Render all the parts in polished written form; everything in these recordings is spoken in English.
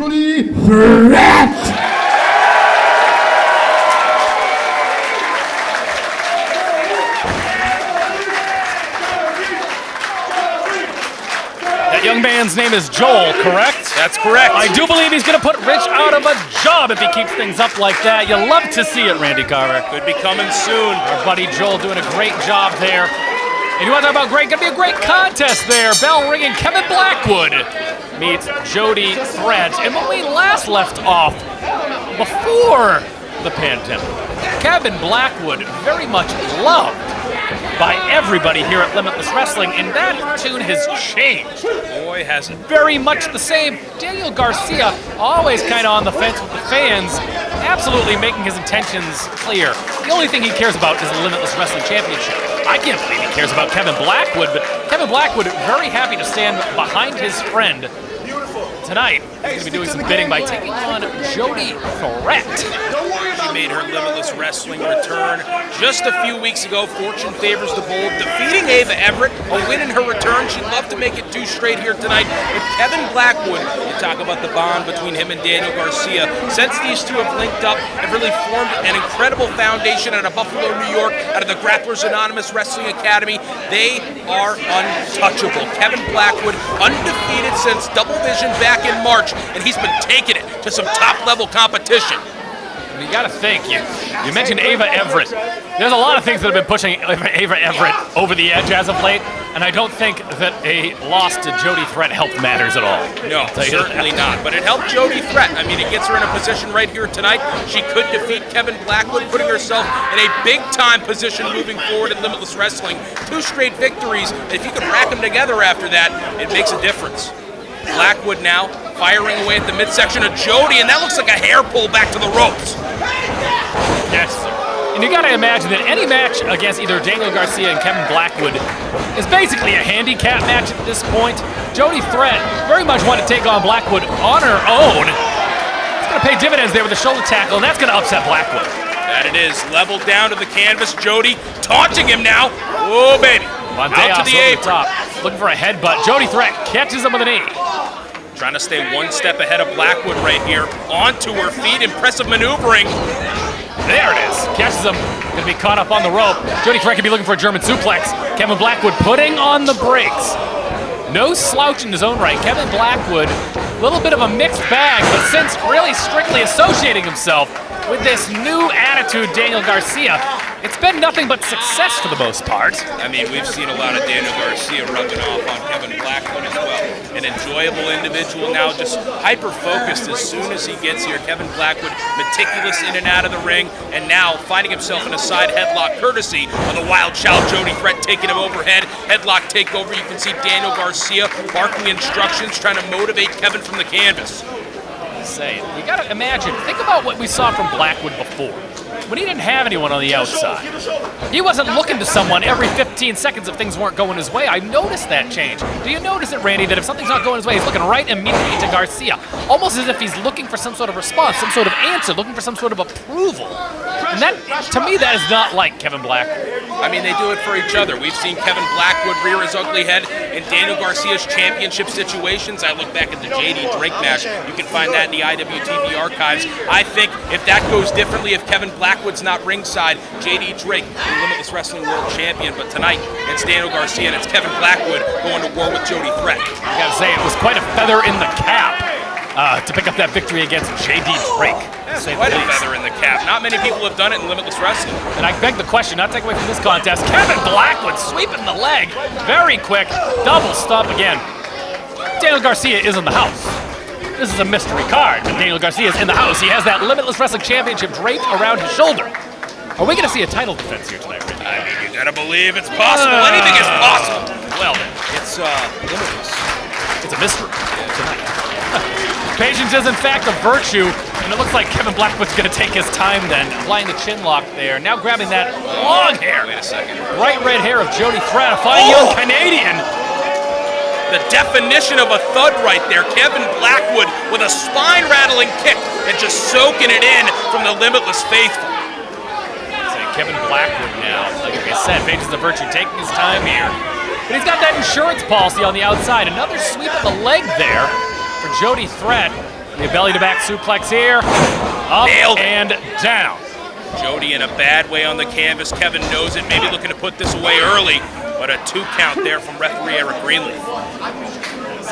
Jody Threat! Young man's name is Joel, correct? That's correct. I do believe he's going to put Rich out of a job if he keeps things up like that. You love to see it, Randy Carver. Could be coming soon. Our buddy Joel doing a great job there. And you want to talk about great? Going to be a great contest there. Bell ringing. Kevin Blackwood meets Jody Threat. And when we last left off, before the pandemic, Kevin Blackwood very much loved by everybody here at Limitless Wrestling, and that tune has changed. Boy, has it. Very much the same. Daniel Garcia, always kind of on the fence with the fans, absolutely making his intentions clear. The only thing he cares about is the Limitless Wrestling Championship. I can't believe he cares about Kevin Blackwood, but Kevin Blackwood very happy to stand behind his friend. Tonight, he's going to be doing some bidding by taking on Jody Threat. She made her Limitless Wrestling return just a few weeks ago. Fortune favors the bold, defeating Ava Everett, a win in her return. She'd love to make it 2 straight here tonight. But Kevin Blackwood, you talk about the bond between him and Daniel Garcia. Since these two have linked up, have really formed an incredible foundation out of Buffalo, New York, out of the Grapplers Anonymous Wrestling Academy. They are untouchable. Kevin Blackwood, undefeated since Double Vision back in March, and he's been taking it to some top-level competition. You got to think, you mentioned Ava Everett. There's a lot of things that have been pushing Ava Everett over the edge as of late, and I don't think that a loss to Jody Threat helped matters at all. No, certainly not, but it helped Jody Threat. I mean, it gets her in a position right here tonight. She could defeat Kevin Blackwood, putting herself in a big-time position moving forward in Limitless Wrestling. 2 straight victories. If you can rack them together after that, it makes a difference. Blackwood now firing away at the midsection of Jody, and that looks like a hair pull back to the ropes. Yes, and you got to imagine that any match against either Daniel Garcia and Kevin Blackwood is basically a handicap match at this point. Jody Threat very much want to take on Blackwood on her own. It's going to pay dividends there with the shoulder tackle, and that's going to upset Blackwood. That it is. Leveled down to the canvas. Jody taunting him now. Oh, baby. Out to the apron. Top, looking for a headbutt. Jody Threat catches him with an knee. Trying to stay 1 step ahead of Blackwood right here. Onto her feet. Impressive maneuvering. There it is. Catches him. Going to be caught up on the rope. Jody Threat could be looking for a German suplex. Kevin Blackwood putting on the brakes. No slouch in his own right. Kevin Blackwood, a little bit of a mixed bag, but since really strictly associating himself with this new attitude, Daniel Garcia, it's been nothing but success for the most part. I mean, we've seen a lot of Daniel Garcia rubbing off on Kevin Blackwood as well. An enjoyable individual now, just hyper-focused as soon as he gets here. Kevin Blackwood, meticulous in and out of the ring, and now finding himself in a side headlock courtesy of the wild child Jody Threat taking him overhead. Headlock takeover. You can see Daniel Garcia barking instructions, trying to motivate Kevin from the canvas. You gotta imagine, think about what we saw from Blackwood before. When he didn't have anyone on the outside, he wasn't looking to someone every 15 seconds if things weren't going his way. I noticed that change. Do you notice it, Randy, that if something's not going his way, he's looking right immediately to Garcia, almost as if he's looking for some sort of response, some sort of answer, looking for some sort of approval. And that, to me, that is not like Kevin Blackwood. I mean, they do it for each other. We've seen Kevin Blackwood rear his ugly head in Daniel Garcia's championship situations. I look back at the JD Drake match. You can find that in the IWTV archives. I think if that goes differently, if Kevin Blackwood's not ringside, JD Drake, the Limitless Wrestling World Champion. But tonight, it's Daniel Garcia and it's Kevin Blackwood going to war with Jody Threat. I gotta say, it was quite a feather in the cap to pick up that victory against JD Drake. Quite a feather in the cap. Not many people have done it in Limitless Wrestling. And I beg the question, not take away from this contest, Kevin Blackwood sweeping the leg. Very quick, double stomp again. Daniel Garcia is in the house. This is a mystery card, but Daniel Garcia is in the house. He has that Limitless Wrestling Championship draped around his shoulder. Are we going to see a title defense here tonight, Randy? I mean, you gotta believe it's possible. Anything is possible. Well then, it's Limitless. It's a mystery tonight. Patience is in fact a virtue, and it looks like Kevin Blackwood's going to take his time then, applying the chin lock there. Now grabbing that long hair. Wait a second. Bright red hair of Jody Threat, a fine young Canadian. The definition of a thud right there. Kevin Blackwood with a spine-rattling kick and just soaking it in from the Limitless faithful. Kevin Blackwood now, like I said, Patience of Virtue taking his time here. But he's got that insurance policy on the outside. Another sweep of the leg there for Jody Threat. The belly-to-back suplex here. Up Nailed it. and down. Jody in a bad way on the canvas. Kevin knows it, maybe looking to put this away early, but a 2 count there from referee Eric Greenleaf.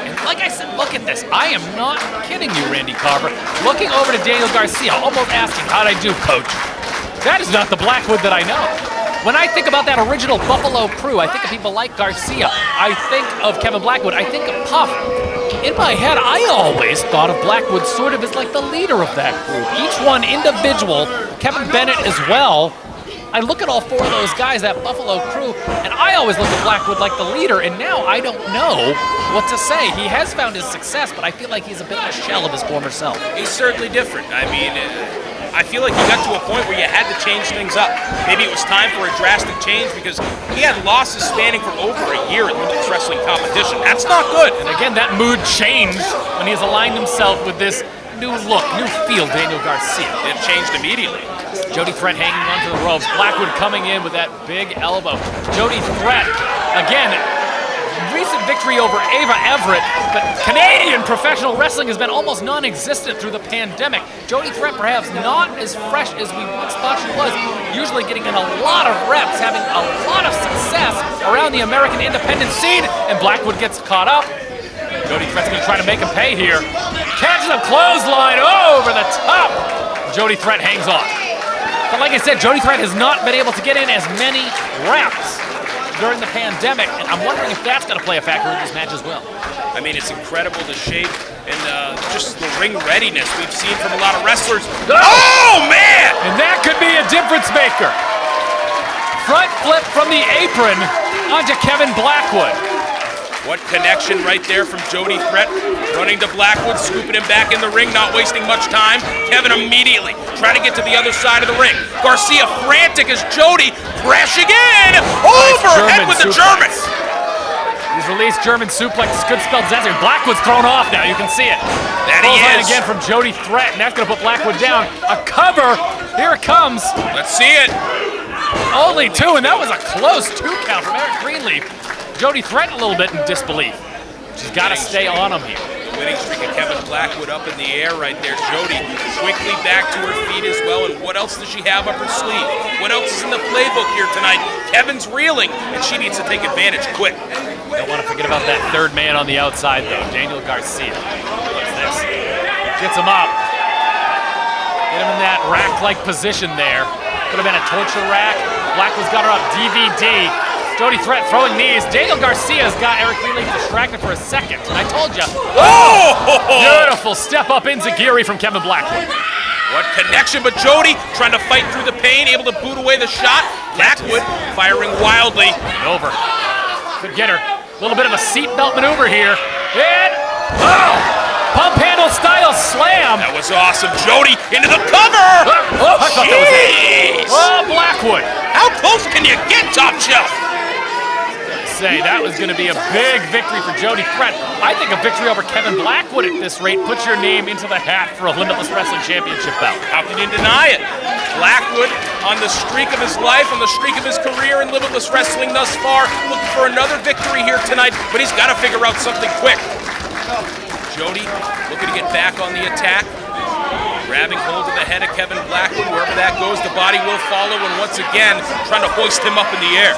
And like I said, look at this. I am not kidding you, Randy Carver. Looking over to Daniel Garcia, almost asking, how'd I do, coach? That is not the Blackwood that I know. When I think about that original Buffalo crew, I think of people like Garcia. I think of Kevin Blackwood. I think of Puff. In my head, I always thought of Blackwood sort of as like the leader of that group. Each one individual, Kevin Bennett as well. I look at all 4 of those guys, that Buffalo crew, and I always look at Blackwood like the leader, and now I don't know what to say. He has found his success, but I feel like he's a bit of a shell of his former self. He's certainly different. I mean, I feel like you got to a point where you had to change things up. Maybe it was time for a drastic change because he had losses spanning for over a year at Limitless Wrestling competition. That's not good. And again, that mood changed when he's aligned himself with this new look, new feel, Daniel Garcia. It changed immediately. Jody Threat hanging onto the ropes. Blackwood coming in with that big elbow. Jody Threat, again, recent victory over Ava Everett, but Canadian professional wrestling has been almost non-existent through the pandemic. Jody Threat perhaps not as fresh as we once thought she was, usually getting in a lot of reps, having a lot of success around the American independent scene, and Blackwood gets caught up. Jody Threat's gonna try to make him pay here. Catches a clothesline over the top. Jody Threat hangs on. But like I said, Jody Threat has not been able to get in as many reps during the pandemic, and I'm wondering if that's going to play a factor in this match as well. I mean, it's incredible the shape and just the ring readiness we've seen from a lot of wrestlers. Oh, man! And that could be a difference maker. Front flip from the apron onto Kevin Blackwood. What connection right there from Jody Threat, running to Blackwood, scooping him back in the ring, not wasting much time. Kevin immediately trying to get to the other side of the ring. Garcia frantic as Jody crashing in, overhead with the German. He's released German suplex, good spell disaster. Blackwood's thrown off now, you can see it. That he is. Again from Jody Threat, and that's gonna put Blackwood down. A cover, here it comes. Let's see it. Only 2, and that was a close 2 count from Eric Greenleaf. Jody Threat a little bit in disbelief. She's got to stay on him here. The winning streak of Kevin Blackwood up in the air right there. Jody quickly back to her feet as well. And what else does she have up her sleeve? What else is in the playbook here tonight? Kevin's reeling, and she needs to take advantage quick. Don't want to forget about that third man on the outside, though, Daniel Garcia. What's this? Gets him up. Get him in that rack-like position there. Could have been a torture rack. Blackwood's got her up DVD. Jody Threat throwing knees. Daniel Garcia's got Eric Greenleaf distracted for a second. And I told you. Oh! Beautiful step up enziguri from Kevin Blackwood. What connection, but Jody trying to fight through the pain, able to boot away the shot. Blackwood firing wildly. Over. Could get her. A little bit of a seatbelt maneuver here. And, oh! Pump handle style slam. That was awesome. Jody into the cover. Oh, I thought that was it. Oh, Blackwood. How close can you get, Top Shelf? That was going to be a big victory for Jody Threat. I think a victory over Kevin Blackwood at this rate puts your name into the hat for a Limitless Wrestling Championship belt. How can you deny it? Blackwood on the streak of his life, on the streak of his career in Limitless Wrestling thus far, looking for another victory here tonight, but he's got to figure out something quick. Jody looking to get back on the attack, grabbing hold of the head of Kevin Blackwood. Wherever that goes, the body will follow, and once again, trying to hoist him up in the air.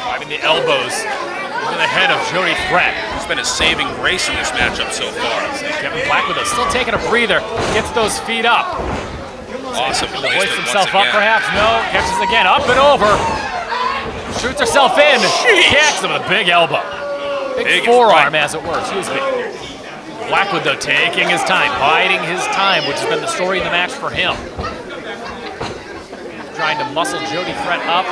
Driving the elbows into the head of Jody Threat. It's been a saving grace in this matchup so far. Kevin Blackwood, though, still taking a breather, gets those feet up. Awesome placement. Hoist himself up, perhaps. No, catches again, up and over. Shoots herself in. Catches him with a big elbow. Big forearm, as it were. Excuse me. Blackwood, though, taking his time, biding his time, which has been the story in the match for him. Trying to muscle Jody Threat up.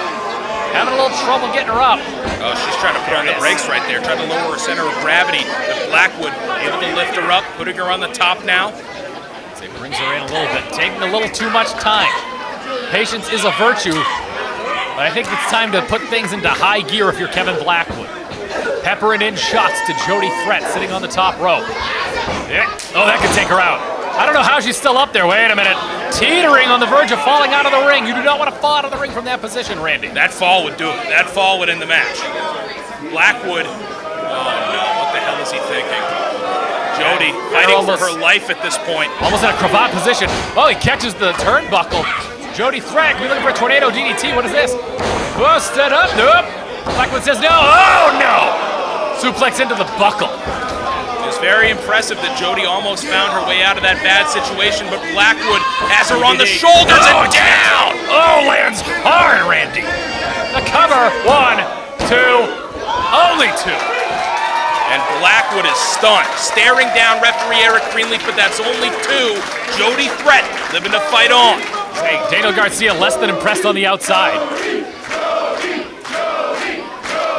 Having a little trouble getting her up. Oh, she's trying to put on the brakes right there, trying to lower her center of gravity. But Blackwood able to lift her up, putting her on the top now. It brings her in a little bit, taking a little too much time. Patience is a virtue, but I think it's time to put things into high gear if you're Kevin Blackwood. Peppering in shots to Jody Threat sitting on the top rope. Yeah. Oh, that could take her out. I don't know how she's still up there. Wait a minute. Teetering on the verge of falling out of the ring. You do not want to fall out of the ring from that position, Randy. That fall would do it. That fall would end the match. Blackwood, oh no, what the hell is he thinking? Jody fighting for her life at this point. Almost in a cravat position. Oh, he catches the turnbuckle. Jody Threat, we looking for a tornado DDT. What is this? Busted up. Nope. Blackwood says no. Oh, no. Suplex into the buckle. It's very impressive that Jody almost found her way out of that bad situation, but Blackwood has her on the shoulders and down. Oh, lands hard, Randy. The cover. 1, 2, only 2. And Blackwood is stunned, staring down referee Eric Greenleaf, but that's only 2. Jody Threat living to fight on. Hey, Daniel Garcia less than impressed on the outside.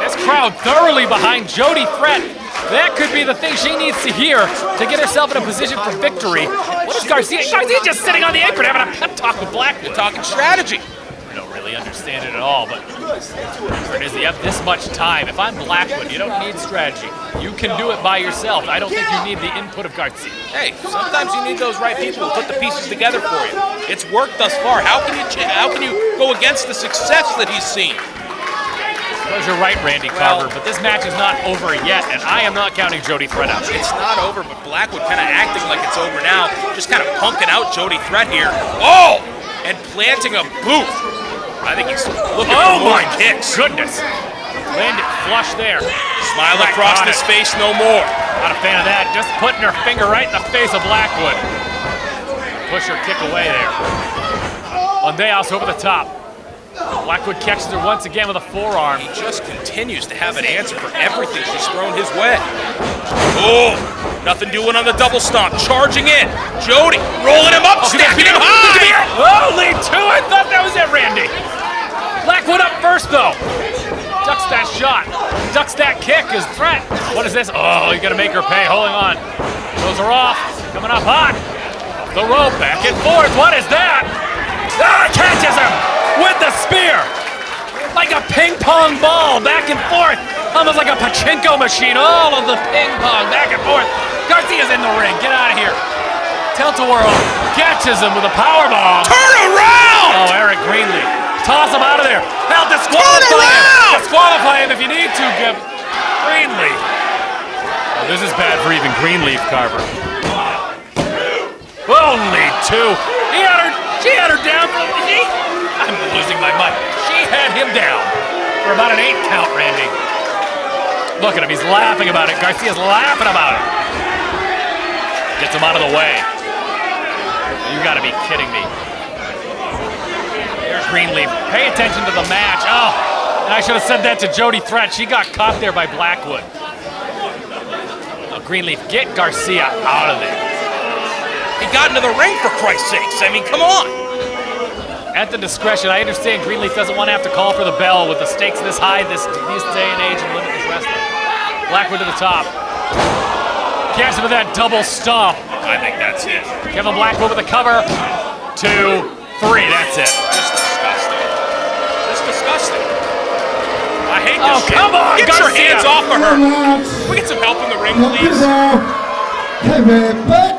This crowd thoroughly behind Jody Threat. That could be the thing she needs to hear to get herself in a position for victory. What is Garcia? Garcia just sitting on the apron having a pep talk with Blackwood. Talking strategy. I don't really understand it at all, but it is, you have this much time. If I'm Blackwood, you don't need strategy. You can do it by yourself. I don't think you need the input of Garcia. Hey, sometimes you need those right people to put the pieces together for you. It's worked thus far. How can you go against the success that he's seen? Well, you're right, Randy Carver, but this match is not over yet, and I am not counting Jody Threat out. It's not over, but Blackwood kind of acting like it's over now, just kind of punking out Jody Threat here. Oh! And planting a boot. I think he's looking for more kicks. Goodness. Landed flush there. Smile across his face no more. Not a fan of that. Just putting her finger right in the face of Blackwood. Push her kick away there. Ondeas over the top. Blackwood catches her once again with a forearm. He just continues to have an answer for everything she's thrown his way. Oh, nothing doing on the double stomp. Charging in. Jody rolling him up, snapping him high. Only 2. I thought that was it, Randy. Blackwood up first, though. Ducks that shot. Ducks that kick. His Threat. What is this? Oh, you got to make her pay. Holding on. Throws her off. Coming up hot. Off the rope. Back and forth. What is that? Ah, catches him with the spear. Like a ping pong ball. Back and forth. Almost like a pachinko machine. All of the ping pong. Back and forth. Garcia's in the ring. Get out of here. Tilt-a-whirl. Catches him with a power bomb. Turn around! Oh, Eric Greenleaf. Toss him out of there. Now disqualify him. Disqualify him if you need to, Greenleaf. Oh, this is bad for even Greenleaf, Carver. Only 2. She had her down. I'm losing my mind. She had him down for about an 8 count, Randy. Look at him. He's laughing about it. Garcia's laughing about it. Gets him out of the way. You got to be kidding me. There's Greenleaf. Pay attention to the match. Oh, and I should have said that to Jody Threat. She got caught there by Blackwood. Oh, Greenleaf, get Garcia out of there. He got into the ring, for Christ's sakes. I mean, come on. At the discretion, I understand Greenleaf doesn't want to have to call for the bell with the stakes this high this day and age in Limitless wrestling. Blackwood to the top. Catches him with that double stomp. I think that's it. Kevin Blackwood with a cover. 2, 3, that's it. Just disgusting. Just disgusting. I hate this shit. Come on, Get your Garcia. hands off of her. Can we get some help in the ring, please? Kevin Blackwood.